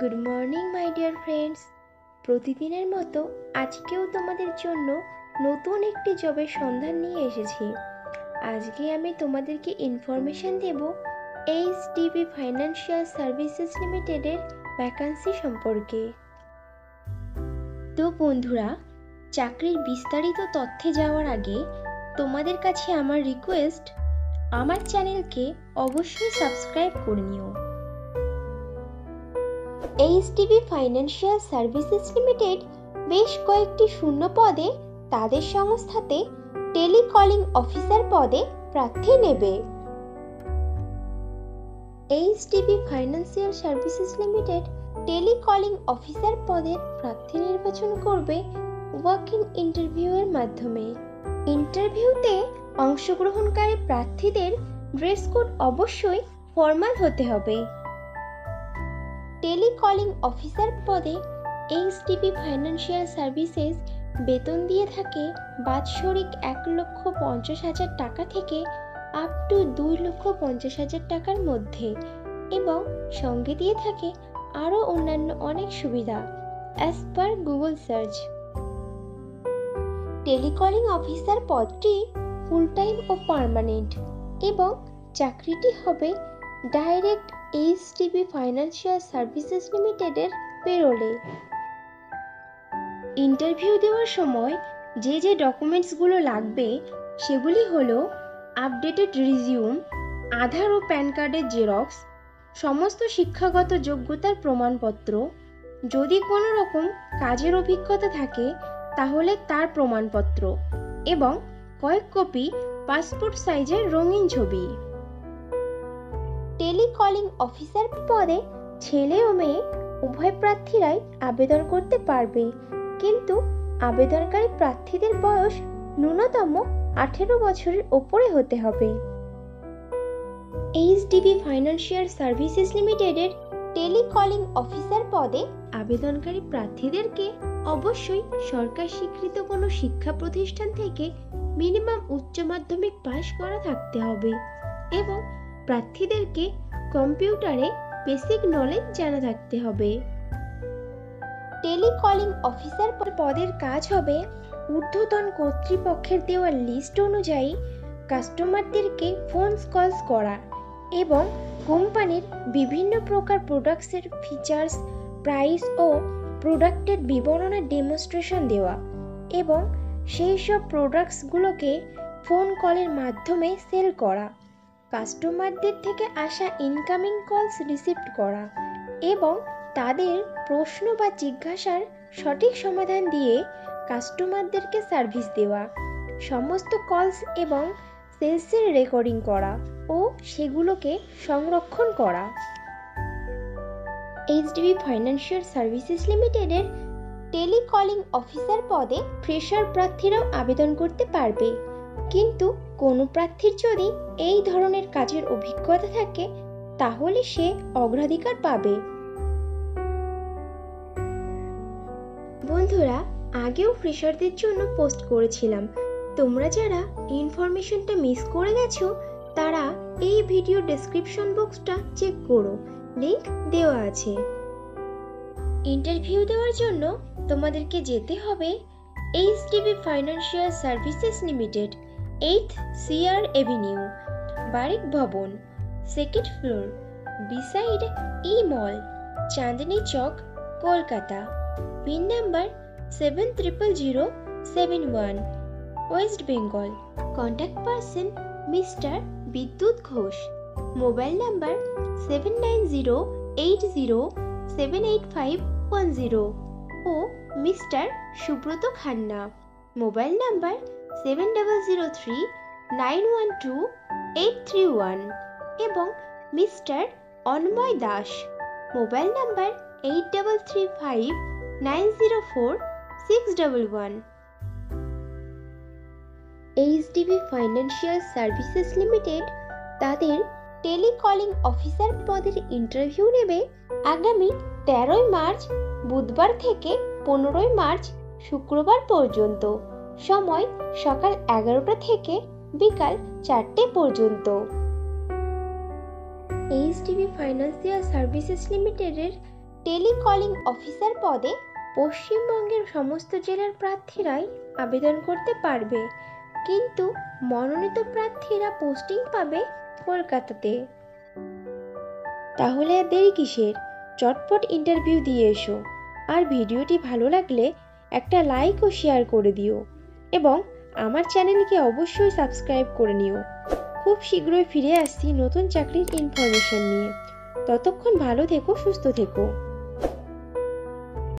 Good morning my dear friends. প্রতিদিনের মতো আজকেও তোমাদের জন্য নতুন একটি জবের সন্ধান নিয়ে এসেছি। আজকে আমি তোমাদেরকে ইনফরমেশন দেব এইচডিবি ফাইন্যান্সিয়াল সার্ভিসেস লিমিটেডের ভ্যাকান্সি সম্পর্কে। তো বন্ধুরা, চাকরির বিস্তারিত তথ্যে যাওয়ার আগে তোমাদের কাছে আমার রিকোয়েস্ট, আমার চ্যানেলকে অবশ্যই সাবস্ক্রাইব করে নিও। এইচডিবি ফাইন্যান্সিয়াল সার্ভিসেস লিমিটেড বেশ কয়েকটি শূন্য পদে তাদের সংস্থাতে টেলিকলিং অফিসার পদে প্রার্থী নেবে। HDB financial services limited telecalling officer পদের প্রার্থী নির্বাচন করবে ওয়াক ইন ইন্টারভিউয়ের মাধ্যমে। ইন্টারভিউতে অংশগ্রহণকারী প্রার্থীদের ড্রেস কোড অবশ্যই ফর্মাল হতে হবে। টেলিকলিং অফিসার পদে এইচডিবি ফাইন্যান্সিয়াল সার্ভিসেস বেতন দিয়ে থাকে বাৎসরিক 1,50,000 টাকা থেকে আপ টু 2,50,000 টাকার মধ্যে, এবং সঙ্গে দিয়ে থাকে আরও অন্যান্য অনেক সুবিধা as per Google search. Telecalling officer পদটি ফুল টাইম ও পার্মানেন্ট, এবং চাকরিটি হবে ডাইরেক্ট এইচডিবি ফাইন্যান্সিয়াল সার্ভিসেস লিমিটেডের পেরোলে। ইন্টারভিউ দেওয়ার সময় যে ডকুমেন্টসগুলো লাগবে সেগুলি হলো আপডেটেড রিজিউম, আধার ও প্যান কার্ডের জেরক্স, সমস্ত শিক্ষাগত যোগ্যতার প্রমাণপত্র, যদি কোনো রকম কাজের অভিজ্ঞতা থাকে তাহলে তার প্রমাণপত্র, এবং কয়েক কপি পাসপোর্ট সাইজের রঙিন ছবি। টেলিকলিং অফিসার পদে ছেলে ও মেয়ে উভয় প্রার্থীরাই আবেদন করতে পারবে, কিন্তু আবেদনকারী প্রার্থীদের বয়স ন্যূনতম 18 বছরের ওপরে হতে হবে। এইচডিবি ফাইন্যান্সিয়াল সার্ভিসেস লিমিটেডের টেলিকলিং অফিসার পদে আবেদনকারী প্রার্থীদেরকে অবশ্যই সরকার স্বীকৃত কোনো শিক্ষা প্রতিষ্ঠান থেকে মিনিমাম উচ্চ মাধ্যমিক পাশ করা থাকতে হবে, এবং প্রার্থীদেরকে কম্পিউটারে বেসিক নলেজ জানা থাকতে হবে। টেলিকলিং অফিসার পদের কাজ হবে ঊর্ধ্বতন কর্তৃপক্ষের দেওয়া লিস্ট অনুযায়ী কাস্টমারদেরকে ফোন কলস করা, এবং কোম্পানির বিভিন্ন প্রকার প্রোডাক্টসের ফিচার্স, প্রাইস ও প্রোডাক্টের বিবরণের ডেমনস্ট্রেশন দেওয়া, এবং সেই সব প্রোডাক্টসগুলোকে ফোন কলের মাধ্যমে সেল করা, কাস্টমারদের থেকে আসা ইনকামিং কলস রিসিভ করা, এবং তাদের প্রশ্ন বা জিজ্ঞাসার সঠিক সমাধান দিয়ে কাস্টমারদেরকে সার্ভিস দেওয়া, সমস্ত কলস এবং সেলসের রেকর্ডিং করা ও সেগুলোকে সংরক্ষণ করা। এইচডিবি ফাইন্যান্সিয়াল সার্ভিসেস লিমিটেডের টেলিকলিং অফিসার পদে ফ্রেশার প্রার্থীরাও আবেদন করতে পারবে, কিন্তু কোনো প্রার্থীর যদি এই ধরনের কাজের অভিজ্ঞতা থাকে তাহলে সে অগ্রাধিকার পাবে। বন্ধুরা, আগেও ফ্রেশারদের জন্য পোস্ট করেছিলাম, তোমরা যারা ইনফরমেশনটা মিস করে গেছো তারা এই ভিডিও ডেসক্রিপশন বক্সটা চেক করো, লিংক দেওয়া আছে। ইন্টারভিউ দেওয়ার জন্য তোমাদেরকে যেতে হবে HDB financial services limited, 8th CR avenue, Barik Bhawan, 2nd floor, beside E mall, Chandni Chowk, Kolkata. Pin number 700071, West Bengal. Contact person mister Bidyut Ghosh. Mobile number 7908078510 ও mister Subrata Khanna. Mobile number 7003912831 এবং mister Anmoy Das. Mobile number 8359046111। HDB financial services limited তাদের টেলিকলিং অফিসার পদের interview নেবে আগামী 13 March বুধবার থেকে 15 March শুক্রবার পর্যন্ত। সময় সকাল 11টা থেকে বিকাল 4টে পর্যন্ত। এইচডিবি ফাইন্যান্সিয়াল সার্ভিসেস লিমিটেডের টেলিকলিং অফিসার পদে পশ্চিমবঙ্গের সমস্ত জেলার প্রার্থীরাই আবেদন করতে পারবে, কিন্তু মনোনীত প্রার্থীরা পোস্টিং পাবে কলকাতাতে। তাহলে আর দেরি কিসের, চটপট ইন্টারভিউ দিয়ে এসো। আর ভিডিওটি ভালো লাগলে একটা লাইক ও শেয়ার করে দিও এবং আমার চ্যানেলকে অবশ্যই সাবস্ক্রাইব করে নিও। খুব শীঘ্রই ফিরে আসছি নতুন চাকরির ইনফরমেশন নিয়ে। ততক্ষণ ভালো থেকো, সুস্থ থেকো।